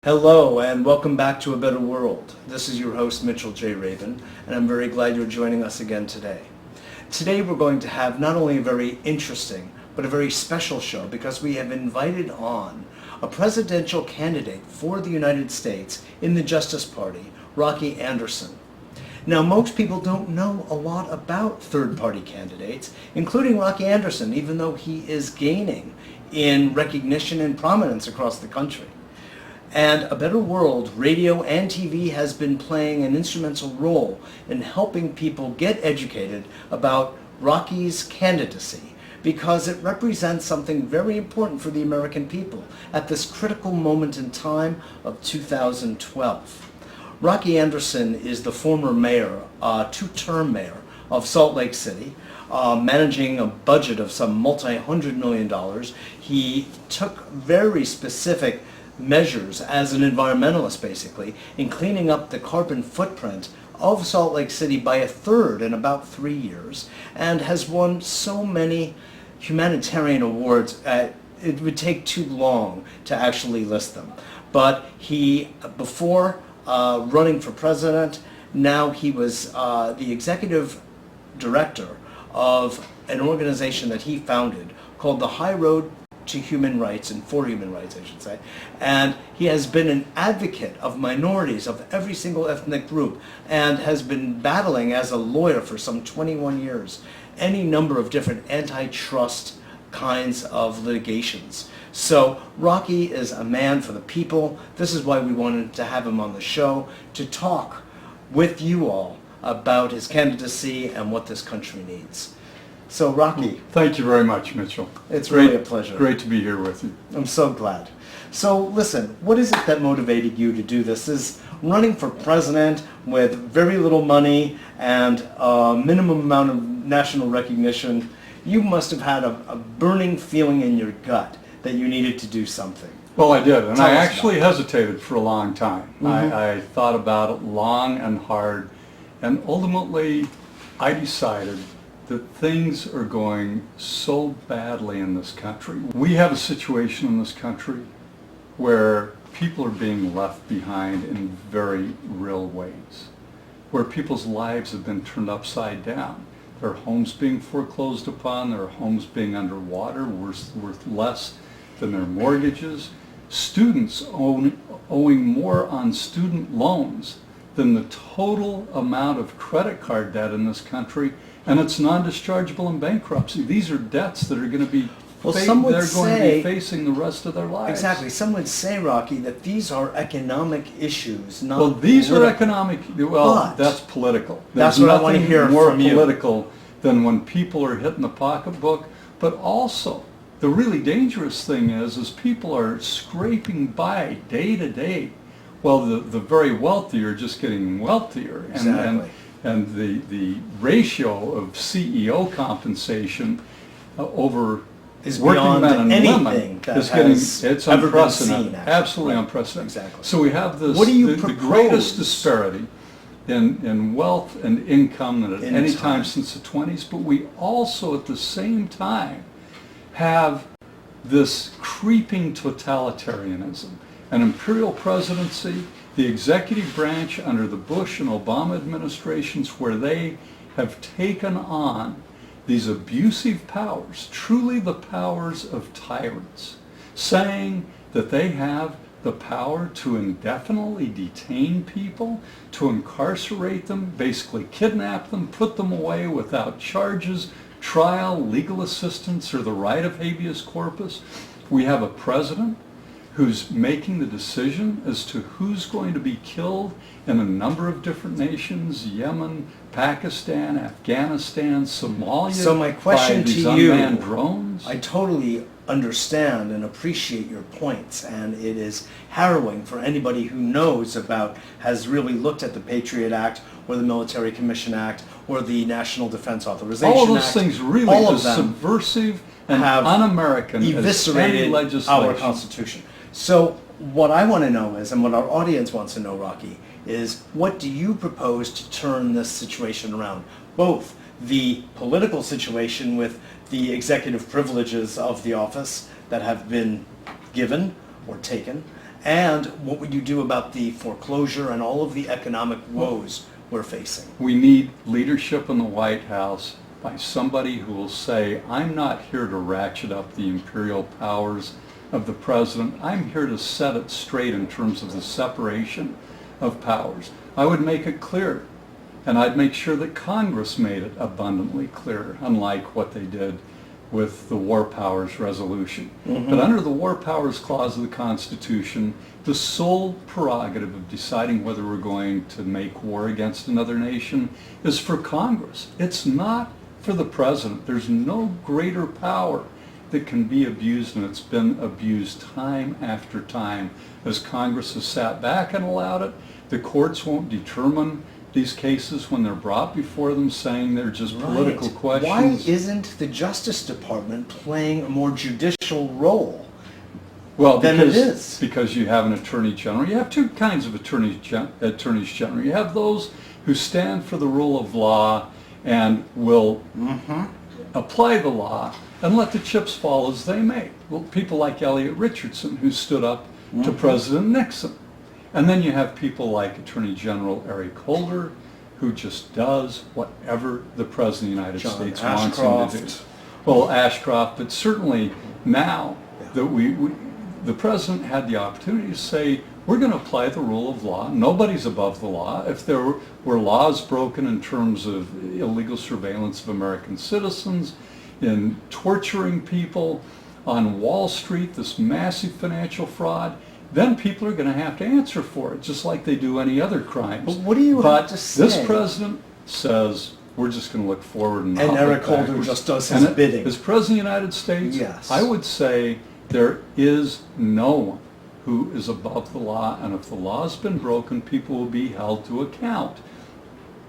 Hello and welcome back to A Better World. This is your host Mitchell J. Rabin, and I'm very glad you're joining us again today. Today we're going to have not only a very interesting but a very special show because we have invited on a presidential candidate for the United States in the Justice Party, Rocky Anderson. Now, most people don't know a lot about third-party candidates, including Rocky Anderson, even though he is gaining in recognition and prominence across the country. And A Better World, radio and TV has been playing an instrumental role in helping people get educated about Rocky's candidacy because it represents something very important for the American people at this critical moment in time of 2012. Rocky Anderson is the former mayor, two-term mayor of Salt Lake City, managing a budget of some multi-$100 million. He took very specific measures as an environmentalist, basically, in cleaning up the carbon footprint of Salt Lake City by a third in about 3 years, and has won so many humanitarian awards, it would take too long to actually list them. But he, before running for president, now he was the executive director of an organization that he founded called the High Road to Human Rights, and for human rights, I should say. And he has been an advocate of minorities of every single ethnic group and has been battling as a lawyer for some 21 years any number of different antitrust kinds of litigations. So Rocky is a man for the people. This is why we wanted to have him on the show to talk with you all about his candidacy and what this country needs. So Rocky. Thank you very much, Mitchell. It's really a pleasure. Great to be here with you. I'm so glad. So listen, what is it that motivated you to do this? Is running for president with very little money and a minimum amount of national recognition, you must have had a burning feeling in your gut that you needed to do something. Well, I did, and I actually hesitated for a long time. I thought about it long and hard, and ultimately I decided that things are going so badly in this country. We have a situation in this country where people are being left behind in very real ways, where people's lives have been turned upside down. Their homes being foreclosed upon, their homes being underwater, worth less than their mortgages. Students owing more on student loans than the total amount of credit card debt in this country, and it's non-dischargeable in bankruptcy. These are debts that are going to be facing the rest of their lives. Exactly. Some would say, Rocky, that these are economic issues, not Well, these political. are economic. Well, But that's political. That's There's what I want to hear nothing more from you. political than when people are hitting the pocketbook. But also, the really dangerous thing is people are scraping by day to day, while the very wealthy are just getting wealthier. Exactly. And the ratio of CEO compensation over is working beyond men and anything women that is getting, has it's ever been unprecedented, seen, actually. absolutely Right. unprecedented. Exactly. So we have this, What do you the propose? greatest disparity in wealth and income than at In any time. time since the 20s, but we also at the same time have this creeping totalitarianism, an imperial presidency, the executive branch under the Bush and Obama administrations, where they have taken on these abusive powers, truly the powers of tyrants, saying that they have the power to indefinitely detain people, to incarcerate them, basically kidnap them, put them away without charges, trial, legal assistance, or the right of habeas corpus. We have a president who's making the decision as to who's going to be killed in a number of different nations: Yemen, Pakistan, Afghanistan, Somalia. So my question by these to you, unmanned drones. I totally understand and appreciate your points, and it is harrowing for anybody who knows about, has really looked at the Patriot Act or the Military Commission Act or the National Defense Authorization Act. All of those things really all of as them subversive and have un-American as any eviscerated legislation. our Constitution. So what I want to know is, and what our audience wants to know, Rocky, is what do you propose to turn this situation around? Both the political situation with the executive privileges of the office that have been given or taken, And what would you do about the foreclosure and all of the economic woes we're facing? We need leadership in the White House by somebody who will say, I'm not here to ratchet up the imperial powers of the president. I'm here to set it straight in terms of the separation of powers. I would make it clear, and I'd make sure that Congress made it abundantly clear, unlike what they did with the War Powers Resolution. But under the War Powers Clause of the Constitution, the sole prerogative of deciding whether we're going to make war against another nation is for Congress. It's not for the president. There's no greater power that can be abused, and it's been abused time after time. As Congress has sat back and allowed it, the courts won't determine these cases when they're brought before them, saying they're just political questions. Why isn't the Justice Department playing a more judicial role than it is? Because you have an Attorney General. You have two kinds of attorneys general. You have those who stand for the rule of law and will apply the law and let the chips fall as they may. Well, people like Elliot Richardson, who stood up to President Nixon. And then you have people like Attorney General Eric Holder, who just does whatever the President of the United States wants him to do. Well, Ashcroft, but certainly now that the President had the opportunity to say, we're going to apply the rule of law. Nobody's above the law. If there were laws broken in terms of illegal surveillance of American citizens, in torturing people on Wall Street, this massive financial fraud, then people are going to have to answer for it, just like they do any other crimes. But what do you have to say? This president says, we're just going to look forward and not Eric look Holder backwards. just does his bidding. As President of the United States, Yes. I would say there is no one who is above the law, and if the law has been broken, people will be held to account.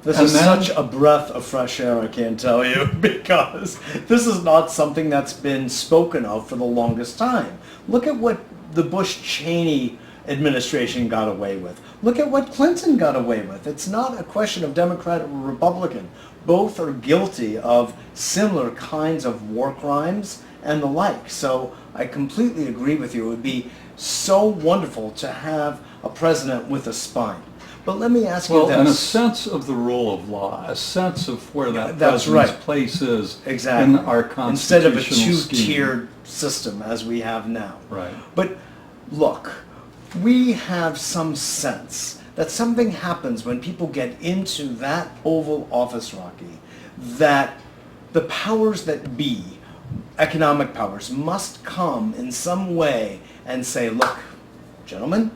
This is such a breath of fresh air, I can't tell you, because this is not something that's been spoken of for the longest time. Look at what the Bush-Cheney administration got away with. Look at what Clinton got away with. It's not a question of Democrat or Republican. Both are guilty of similar kinds of war crimes and the like. So I completely agree with you. It would be so wonderful to have a president with a spine. But let me ask you this. Well, and a sense of the rule of law, a sense of where that That's president's right. place is Exactly. in our constitutional Instead of a scheme. two-tiered system as we have now. Right. But look, we have some sense that something happens when people get into that Oval Office, Rocky, that the powers that be, economic powers, must come in some way and say, look, gentlemen,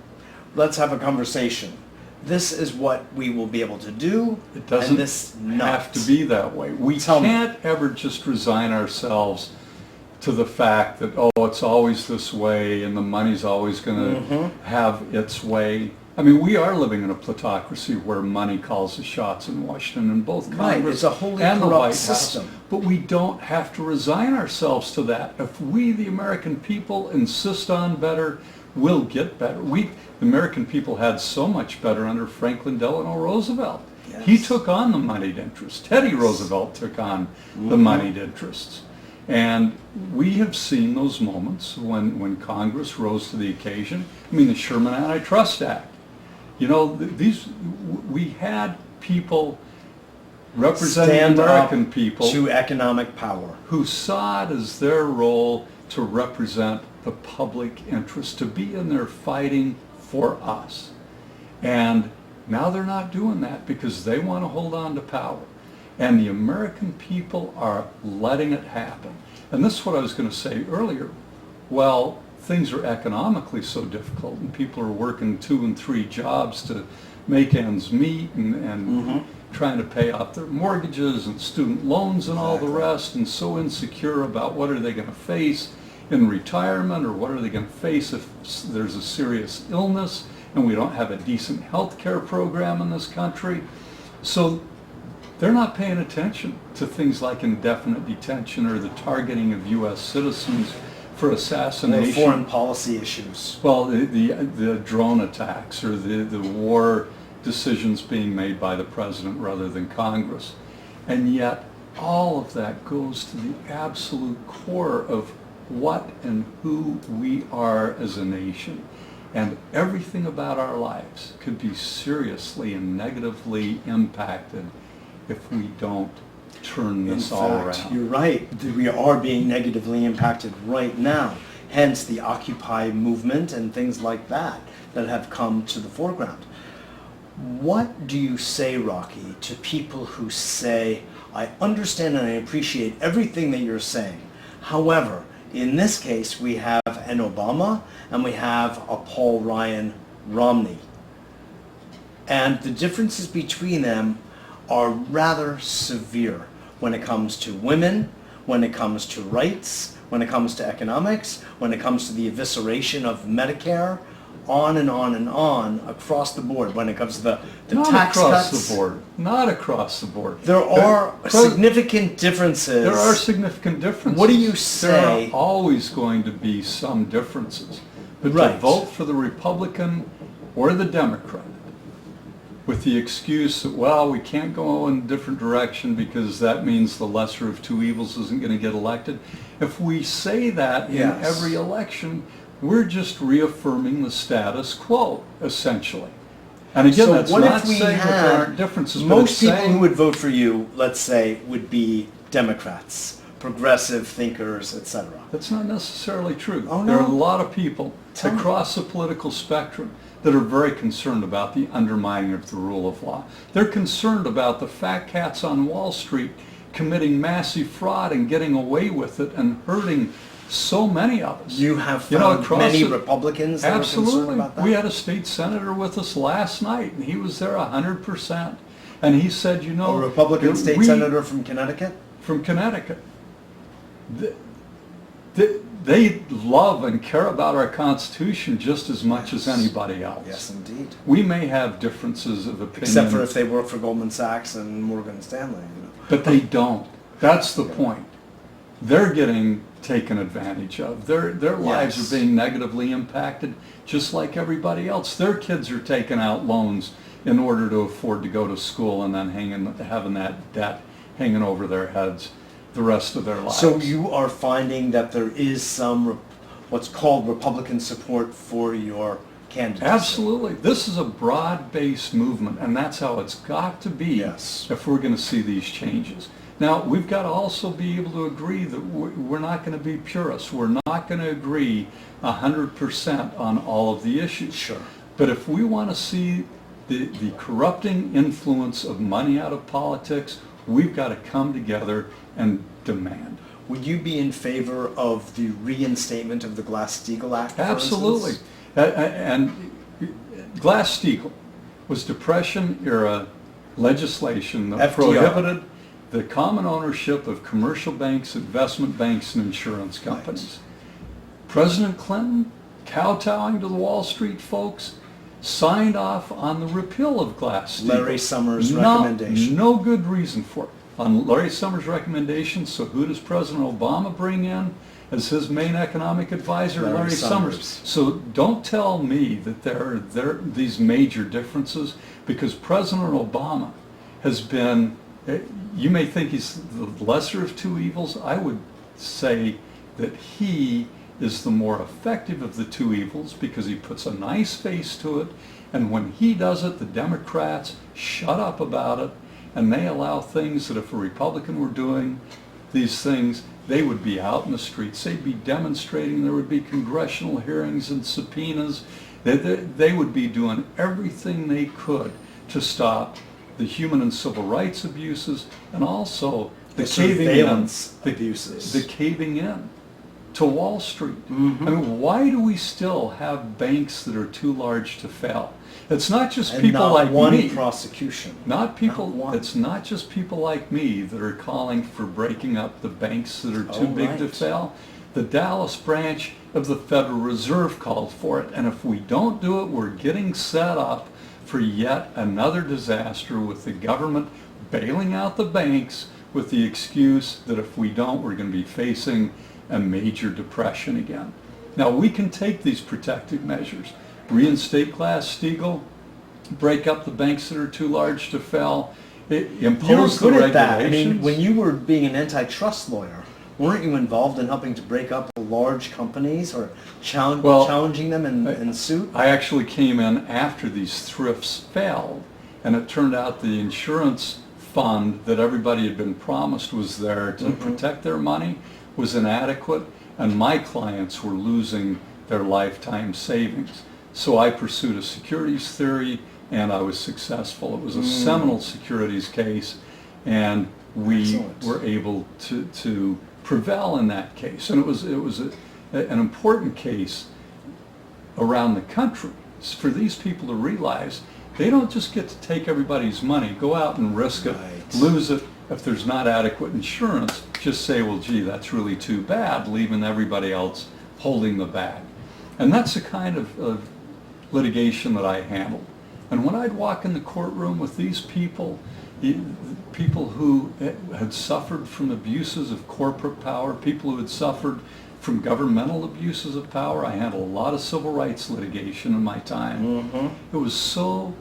let's have a conversation. This is what we will be able to do. It doesn't and this have to be that way. We can't ever just resign ourselves to the fact that, oh, it's always this way and the money's always going to have its way. I mean, we are living in a plutocracy where money calls the shots in Washington, in both Congress It's a wholly and the corrupt White system. House. But we don't have to resign ourselves to that. If we, the American people, insist on better, we'll get better. The American people had so much better under Franklin Delano Roosevelt. Yes. He took on the moneyed interests. Teddy Roosevelt took on the moneyed interests. And we have seen those moments when Congress rose to the occasion. I mean, the Sherman Antitrust Act. You know, we had people representing the American people to economic power who saw it as their role to represent the public interest, to be in there fighting for us. And now they're not doing that because they want to hold on to power. And the American people are letting it happen. And this is what I was going to say earlier. Well, things are economically so difficult and people are working 2 and 3 jobs to make ends meet and trying to pay off their mortgages and student loans and all the rest, and so insecure about what are they going to face in retirement, or what are they going to face if there's a serious illness and we don't have a decent health care program in this country. So they're not paying attention to things like indefinite detention or the targeting of U.S. citizens for assassination. or foreign policy issues. Well, the drone attacks or the war decisions being made by the president rather than Congress. And yet all of that goes to the absolute core of what and who we are as a nation. And everything about our lives could be seriously and negatively impacted if we don't turn this all around. You're right. We are being negatively impacted right now. Hence the Occupy movement and things like that that have come to the foreground. What do you say, Rocky, to people who say, I understand and I appreciate everything that you're saying. However, in this case, we have an Obama and we have a Paul Ryan Romney. And the differences between them are rather severe when it comes to women, when it comes to rights, when it comes to economics, when it comes to the evisceration of Medicare, on and on and on across the board. When it comes to the Not tax across cuts, the board. Not across the board. there are significant differences. There are significant differences. What do you say? There are always going to be some differences. But Right. to vote for the Republican or the Democrat with the excuse that, well, we can't go in a different direction because that means the lesser of two evils isn't going to get elected. If we say that Yes. in every election, we're just reaffirming the status quo, essentially. And again, So that's what not if we saying that there had aren't differences. but most it's people saying- who would vote for you, let's say, would be Democrats, progressive thinkers, etc. That's not necessarily true. Oh, There are a no? lot of people Tell me. across the political spectrum that are very concerned about the undermining of the rule of law. They're concerned about the fat cats on Wall Street committing massive fraud and getting away with it and hurting so many of us. You have found across many the- Republicans that are concerned Absolutely. about that? We had a state senator with us last night, and he was there 100%. And he said, you know... A Republican state we- senator from Connecticut? From Connecticut. They love and care about our Constitution just as much as anybody else. Yes, indeed. We may have differences of opinion. Except for if they work for Goldman Sachs and Morgan Stanley. But they don't. That's the point. They're getting taken advantage of. Their lives Yes. are being negatively impacted just like everybody else. Their kids are taking out loans in order to afford to go to school and then having that debt hanging over their heads the rest of their lives. So you are finding that there is some what's called Republican support for your candidacy? Absolutely. This is a broad-based movement, and that's how it's got to be Yes. if we're going to see these changes. Now, we've got to also be able to agree that we're not going to be purists. We're not going to agree 100% on all of the issues. Sure. But if we want to see the corrupting influence of money out of politics, we've got to come together and demand. Would you be in favor of the reinstatement of the Glass-Steagall Act, for Absolutely. instance? And Glass-Steagall was Depression-era legislation that FDR. prohibited the common ownership of commercial banks, investment banks, and insurance companies. President Clinton, kowtowing to the Wall Street folks, signed off on the repeal of Glass-Steagall. Larry Summers' recommendation. No good reason for it. On Larry Summers' recommendation, so who does President Obama bring in as his main economic advisor? Larry Summers. Summers. So don't tell me that there are these major differences, because President Obama has been, you may think he's the lesser of two evils. I would say that he is the more effective of the two evils because he puts a nice face to it, and when he does it, the Democrats shut up about it, and they allow things that if a Republican were doing these things, they would be out in the streets. They'd be demonstrating. There would be congressional hearings and subpoenas. They would be doing everything they could to stop the human and civil rights abuses, and also the caving surveillance in, abuses. the caving in to Wall Street. Mm-hmm. I mean, why do we still have banks that are too large to fail? It's not just And people not like one me. prosecution. Not people. Not one. It's not just people like me that are calling for breaking up the banks that are too big to right. fail. The Dallas branch of the Federal Reserve called for it, and if we don't do it, we're getting set up for yet another disaster with the government bailing out the banks with the excuse that if we don't, we're going to be facing a major depression again. Now, we can take these protective measures. Reinstate Glass-Steagall, break up the banks that are too large to fail, impose You're the good at that. I regulations. mean, when you were being an antitrust lawyer, weren't you involved in helping to break up large companies or Well, challenging them in suit? I actually came in after these thrifts failed, and it turned out the insurance fund that everybody had been promised was there to protect their money was inadequate, and my clients were losing their lifetime savings. So I pursued a securities theory, and I was successful. It was a seminal securities case, and we Excellent. were able to prevail in that case. And it was an important case around the country for these people to realize they don't just get to take everybody's money, go out and risk it, Right. lose it. If there's not adequate insurance, just say, well, gee, that's really too bad, leaving everybody else holding the bag. And that's the kind of litigation that I handled. And when I'd walk in the courtroom with these people, people who had suffered from abuses of corporate power, people who had suffered from governmental abuses of power, I handled a lot of civil rights litigation in my time. It was so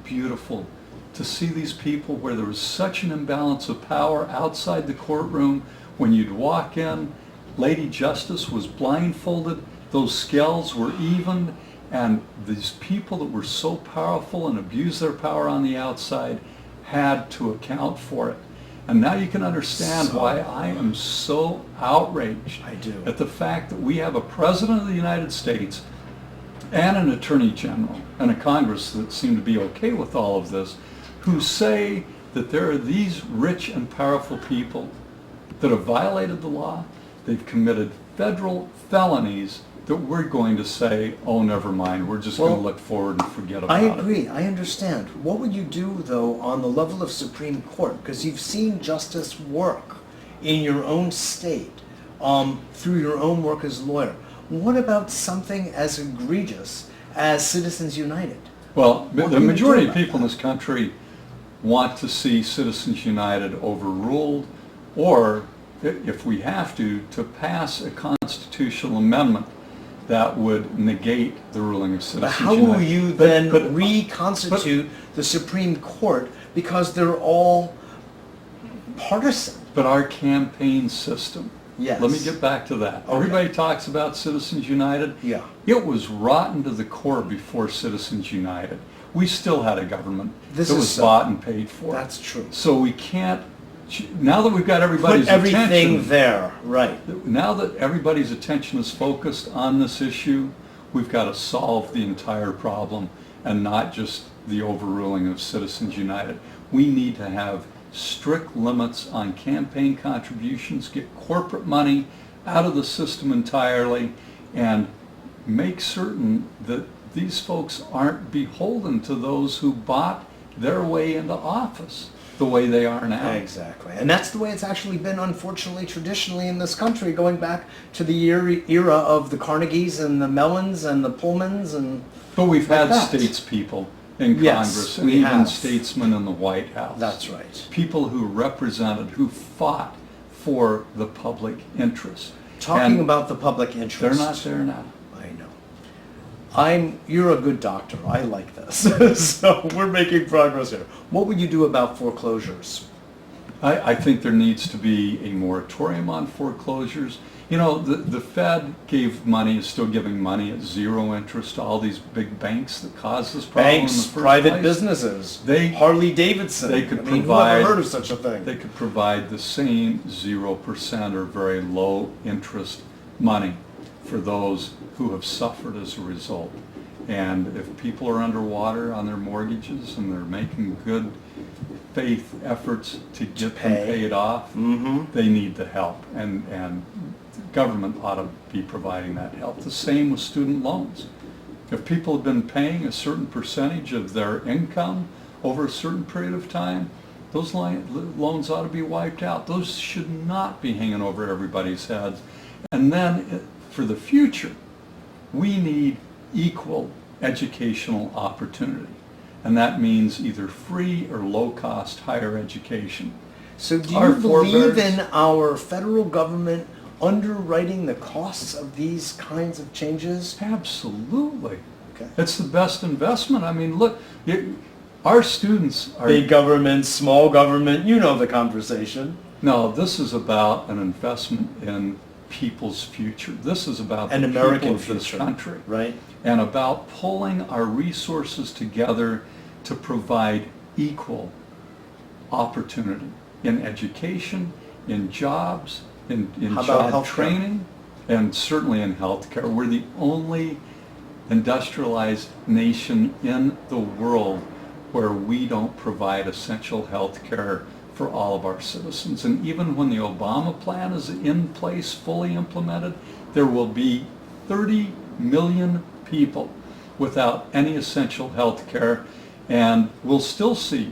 beautiful to see these people where there was such an imbalance of power outside the courtroom. When you'd walk in, Lady Justice was blindfolded, those scales were evened, and these people that were so powerful and abused their power on the outside had to account for it. And now you can understand why I am so outraged I do. at the fact that we have a President of the United States and an Attorney General and a Congress that seem to be okay with all of this, who say that there are these rich and powerful people that have violated the law, they've committed federal felonies, that we're going to say, oh, never mind, we're just going to look forward and forget about I it. agree. I understand. What would you do, though, on the level of Supreme Court? Because you've seen justice work in your own state through your own work as a lawyer. What about something as egregious as Citizens United? Well, What the can you do majority of about people in this country want to see Citizens United overruled, or, if we have to pass a constitutional amendment that would negate the ruling of Citizens But how United. will you then reconstitute the Supreme Court, because they're all partisan? But our campaign system, Yes. let me get back to that. Okay. Everybody talks about Citizens United. Yeah. It was rotten to the core before Citizens United. We still had a government This that is was so. bought and paid for. That's true. So we can't, now that we've got everybody's Put everything attention, there, right. now that everybody's attention is focused on this issue, we've got to solve the entire problem and not just the overruling of Citizens United. We need to have strict limits on campaign contributions, get corporate money out of the system entirely, and make certain that these folks aren't beholden to those who bought their way into office the way they are now. Exactly. And that's the way it's actually been, unfortunately, traditionally in this country, going back to the era of the Carnegies and the Mellons and the Pullmans and... But we've like had that. statespeople in Yes, Congress and we even have. statesmen in the White House. That's right. People who represented, who fought for the public interest. Talking And about the public interest. they're not there now. I know. You're a good doctor. I like this. So we're making progress here. What would you do about foreclosures? I think there needs to be a moratorium on foreclosures. You know, the Fed gave money, is still giving money at zero interest to all these big banks that caused this problem in the Banks, first private place. businesses, They- Harley Davidson. they could I mean, provide- who ever heard of such a thing? They could provide the same 0% or very low interest money for those who have suffered as a result. And if people are underwater on their mortgages and they're making good faith efforts to get them paid off, they need the help. And the government ought to be providing that help. The same with student loans. If people have been paying a certain percentage of their income over a certain period of time, those loans ought to be wiped out. Those should not be hanging over everybody's heads. And then for the future, we need equal educational opportunity. And that means either free or low-cost higher education. So do Our you believe forebears- in our federal government underwriting the costs of these kinds of changes? Absolutely. Okay. It's the best investment. I mean, look, our students are... Big government, small government, you know the conversation. No, this is about an investment in people's future. This is about An the American people of this future, country. right? And about pulling our resources together to provide equal opportunity in education, in jobs, in How about job healthcare? training, and certainly in healthcare. We're the only industrialized nation in the world where we don't provide essential health care for all of our citizens. And even when the Obama plan is in place, fully implemented, there will be 30 million people without any essential health care, and we'll still see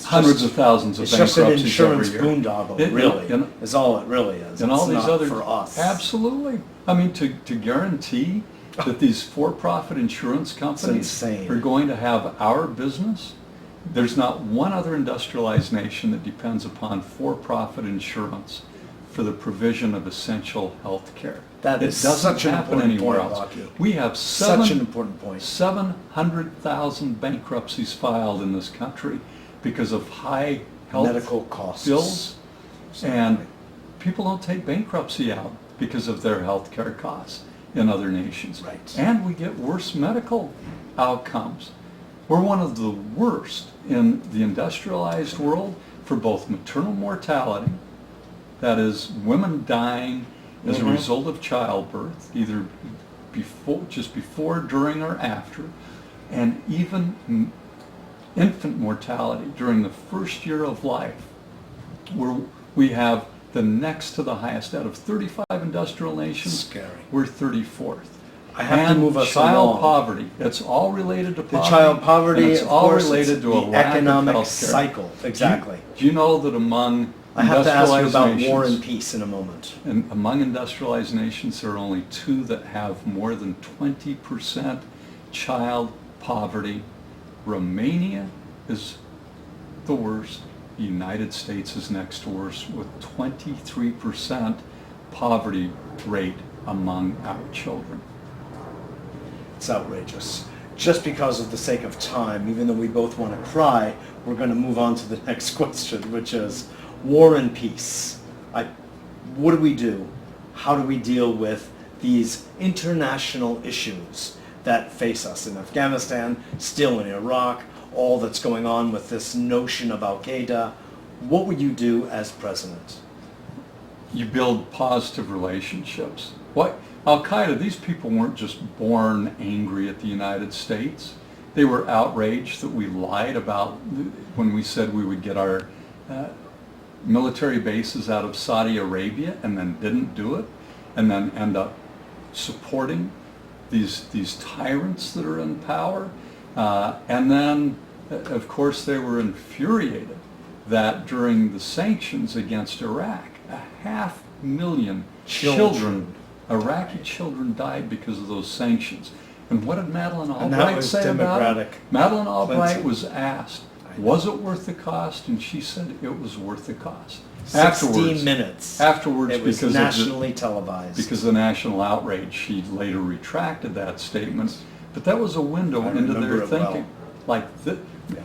hundreds of thousands of it's just an bankruptcies every insurance year. boondoggle, really, is all it really is. And It's all these not other, for us. absolutely. I mean, to guarantee that these for-profit insurance companies insane. are going to have our business, there's not one other industrialized nation that depends upon for-profit insurance for the provision of essential health care. That is such an important point, Rocky. We have Such an important point. 700,000 bankruptcies filed in this country because of high health Medical costs. bills, and people don't take bankruptcy out because of their health care costs in other nations. Right. And we get worse medical outcomes. We're one of the worst in the industrialized world for both maternal mortality, that is, women dying as a result of childbirth, either just before, during, or after, and even infant mortality during the first year of life, where we have the next to the highest out of 35 industrial nations. Scary. We're 34th. I have to move us child along. poverty. It's all related to The poverty. child poverty, and it's of all course, related it's to a the lack economic of healthcare. cycle. Exactly. Do you know that among I have to ask you industrialized about nations, war and peace in a moment. and among industrialized nations, there are only 2 that have more than 20% child poverty. Romania is the worst. The United States is next to worst with 23% poverty rate among our children. It's outrageous. Just because of the sake of time, even though we both want to cry, we're going to move on to the next question, which is war and peace. What do we do? How do we deal with these international issues that face us in Afghanistan, still in Iraq, all that's going on with this notion of Al-Qaeda? What would you do as president? You build positive relationships. What? Al-Qaeda, these people weren't just born angry at the United States. They were outraged that we lied about when we said we would get our military bases out of Saudi Arabia and then didn't do it, and then end up supporting these tyrants that are in power. And then, of course, they were infuriated that during the sanctions against Iraq, 500,000 children, Iraqi children, died because of those sanctions. And what did Madeleine Albright say about it? Madeleine Albright was asked, was it worth the cost? And she said it was worth the cost. 16 minutes. Afterwards, it was because nationally televised. Because of the national outrage, she later retracted that statement. But that was a window into their thinking.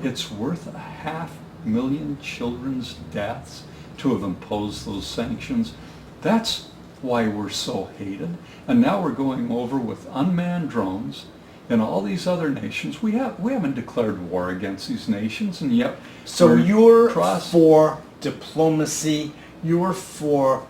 It's worth 500,000 children's deaths to have imposed those sanctions. That's why we're so hated. And now we're going over with unmanned drones in all these other nations. We haven't declared war against these nations, and yet so you're for diplomacy, you're for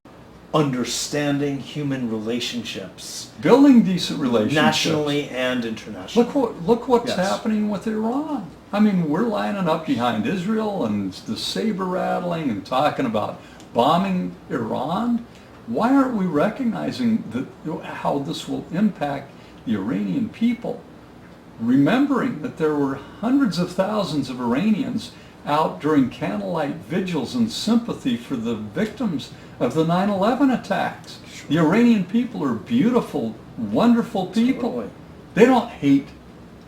understanding human relationships, building decent relationships nationally and internationally. Look what's happening with Iran. I mean, we're lining up behind Israel and the saber rattling and talking about bombing Iran. Why aren't we recognizing how this will impact the Iranian people? Remembering that there were hundreds of thousands of Iranians out during candlelight vigils in sympathy for the victims of the 9/11 attacks. The Iranian people are beautiful, wonderful people. Totally. They don't hate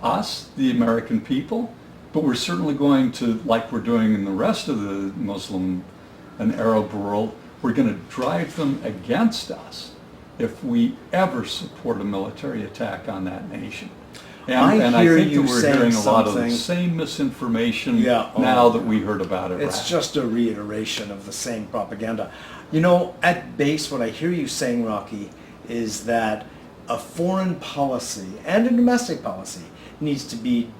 us, the American people, but we're certainly going to, like we're doing in the rest of the Muslim and Arab world, we're going to drive them against us if we ever support a military attack on that nation. And I hear think you that we're saying hearing a lot of the something. same misinformation Yeah, now that we heard about Iraq. It's just a reiteration of the same propaganda. You know, at base, what I hear you saying, Rocky, is that a foreign policy and a domestic policy needs to be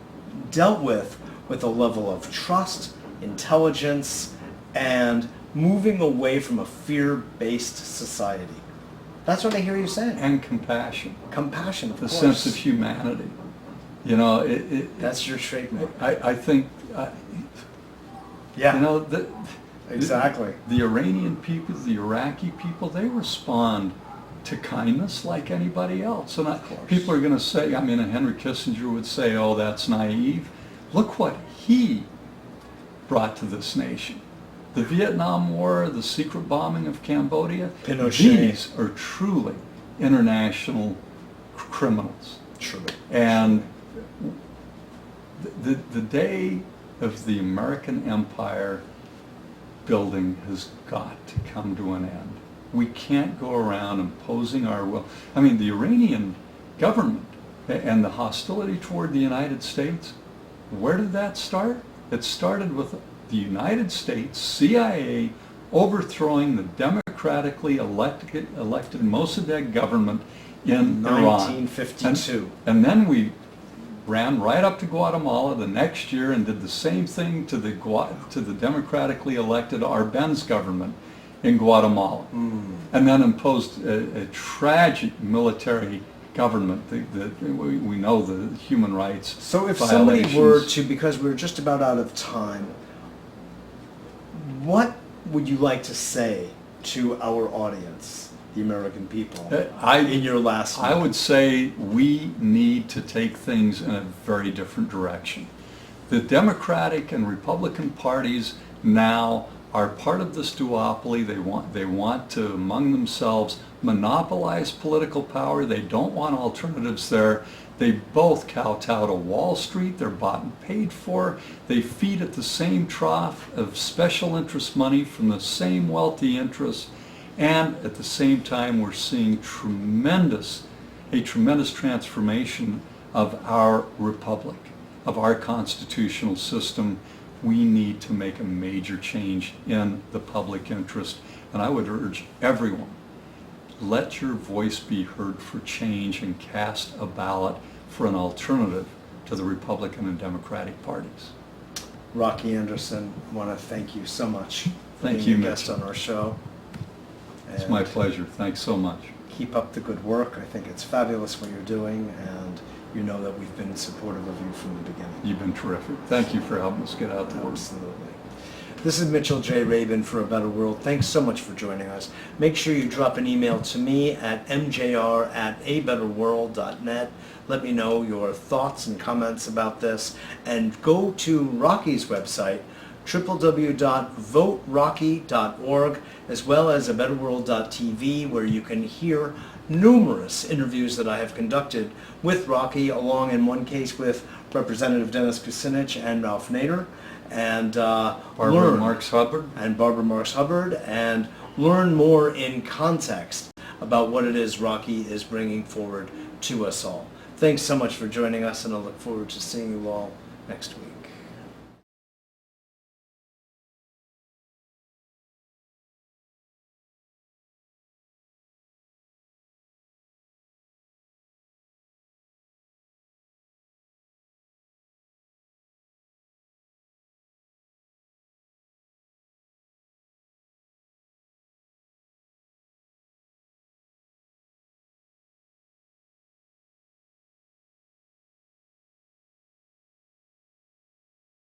dealt with a level of trust, intelligence, and moving away from a fear-based society. That's what I hear you saying. And compassion. Compassion, of The course. sense of humanity. You know, That's your trademark. I think, Yeah, you know, exactly. the Iranian people, the Iraqi people, they respond to kindness like anybody else. And people are going to say, I mean, Henry Kissinger would say, oh, that's naive. Look what he brought to this nation. The Vietnam War, the secret bombing of Cambodia, Pinochet. these are truly international criminals. True. And the day of the American empire building has got to come to an end. We can't go around imposing our will. I mean, the Iranian government and the hostility toward the United States, where did that start? It started with the United States, CIA, overthrowing the democratically elected Mossadegh government in Iran. 1952. And then we ran right up to Guatemala the next year and did the same thing to the democratically elected Arbenz government in Guatemala. And then imposed a tragic military government. We know the human rights So if violations. somebody were to, because we're just about out of time, what would you like to say to our audience, the American people, in your last I would say we need to take things in a very different direction. The Democratic and Republican parties now are part of this duopoly. They want to, among themselves, monopolize political power. They don't want alternatives there. They both kowtow to Wall Street. They're bought and paid for. They feed at the same trough of special interest money from the same wealthy interests. And at the same time, we're seeing a tremendous transformation of our republic, of our constitutional system. We need to make a major change in the public interest. And I would urge everyone, let your voice be heard for change and cast a ballot for an alternative to the Republican and Democratic parties. Rocky Anderson, I want to thank you so much for Thank being you, a guest Mitch. on our show. It's my pleasure. Thanks so much. Keep up the good work. I think it's fabulous what you're doing, and you know that we've been supportive of you from the beginning. You've been terrific. Thank you for helping us get out the word. Absolutely. This is Mitchell J. Rabin for A Better World. Thanks so much for joining us. Make sure you drop an email to me at mjr@abetterworld.net. Let me know your thoughts and comments about this. And go to Rocky's website, www.voterocky.org, as well as abetterworld.tv, where you can hear numerous interviews that I have conducted with Rocky, along in one case with Representative Dennis Kucinich and Ralph Nader, and Barbara Marks Hubbard. and learn more in context about what it is Rocky is bringing forward to us all. Thanks so much for joining us, and I look forward to seeing you all next week.